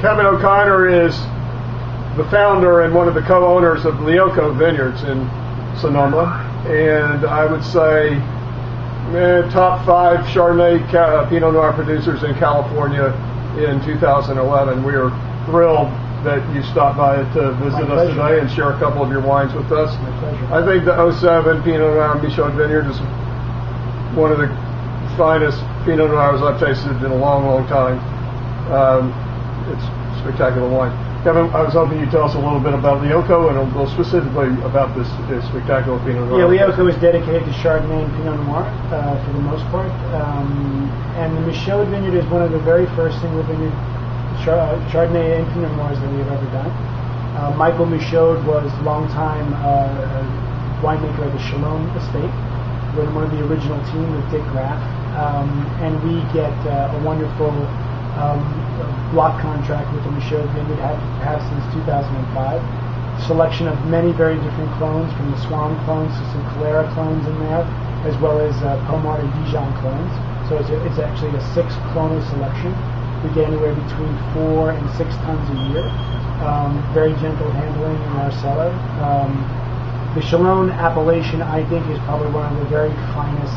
Kevin O'Connor is the founder and one of the co-owners of Lioco Vineyards in Sonoma, and I would say top 5 Chardonnay Pinot Noir producers in California in 2011. We are thrilled that you stopped by to visit us today and share a couple of your wines with us. My pleasure. I think the 07 Pinot Noir Michaud Vineyard is one of the finest Pinot Noirs I've tasted in a long, long time. It's spectacular wine. Kevin, I was hoping you'd tell us a little bit about Lioco and a little specifically about this spectacular Pinot Noir. Yeah, Lioco is dedicated to Chardonnay and Pinot Noir for the most part. And the Michaud Vineyard is one of the very first single vineyard Chardonnay and Pinot Noirs that we have ever done. Michael Michaud was longtime winemaker of the Chalon estate. We're one of the original team with Dick Graff. And we get a wonderful block contract with the Michaud Vineyard, have since 2005. Selection of many very different clones, from the Swan clones to some Calera clones in there, as well as Pomard and Dijon clones. So it's actually a 6 clonal selection. We get anywhere between 4 and 6 tons a year. Very gentle handling in our cellar. The Chalon appellation, I think, is probably one of the very finest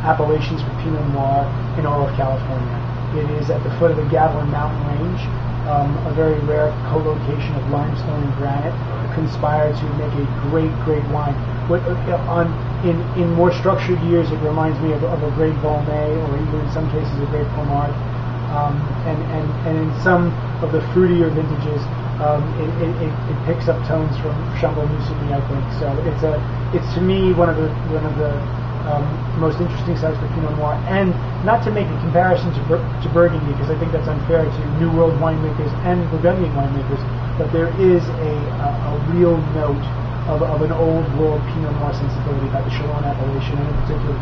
appellations for Pinot Noir in all of California. It is at the foot of the Gavilan Mountain Range, a very rare co-location of limestone and granite, conspire to make a great, great wine. In more structured years, it reminds me of a great Volnay, or even in some cases a great Pomard. And in some of the fruitier vintages, it picks up tones from Chambon-Musigny, I think. So it's to me one of the most interesting sites for Pinot Noir, and not to make a comparison to Burgundy, because I think that's unfair to New World winemakers and Burgundian winemakers, but there is a real note of an old world Pinot Noir sensibility about the Chalon appellation, and in particular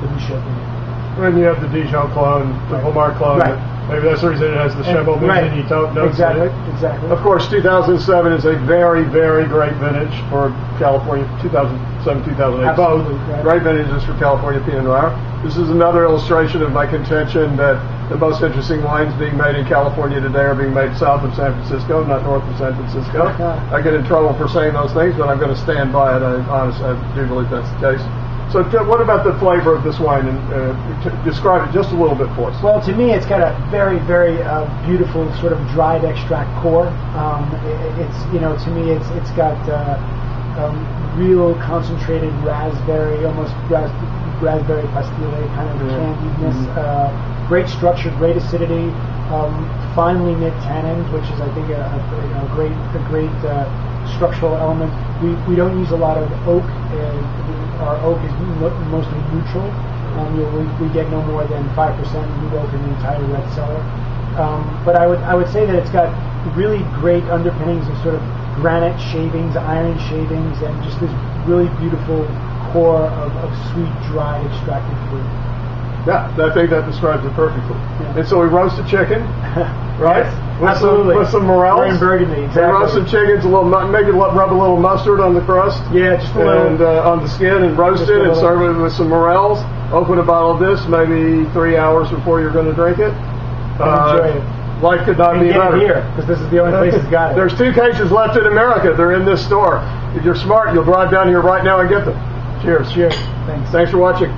the Michaud Vineyard. When you have the Dijon clone, the Pomard clone, maybe that's the reason it has the Chambon-Musigny notes in it. Exactly. Of course, 2007 is a very, very great vintage for California. 2007, 2008, both great vintages for California Pinot Noir. This is another illustration of my contention that the most interesting wines being made in California today are being made south of San Francisco, not north of San Francisco. I get in trouble for saying those things, but I'm going to stand by it. I do believe that's the case. So what about the flavor of this wine, and describe it just a little bit for us? Well, to me, it's got a very, very beautiful sort of dried extract core. To me, it's got real concentrated raspberry, almost raspberry pastille kind of candiedness. Great structure, great acidity, finely knit tannins, which is, I think, a great structural element. We don't use a lot of oak. Our oak is mostly neutral. We get no more than 5% new oak in the entire red cellar. But I would say that it's got really great underpinnings of sort of granite shavings, iron shavings, and just this really beautiful core of sweet, dried, extracted fruit. Yeah, I think that describes it perfectly. Yeah. And so we roast a chicken, right? Yes, absolutely. With some morels. We're in Burgundy, exactly. We roast some chickens, maybe rub a little mustard on the crust. Yeah, just a little. And on the skin, and roast it and serve it with some morels. Open a bottle of this maybe 3 hours before you're going to drink it. Enjoy it. Life could not be better. Here, because this is the only place it's got it. There's 2 cases left in America. They're in this store. If you're smart, you'll drive down here right now and get them. Cheers. Cheers. Thanks for watching.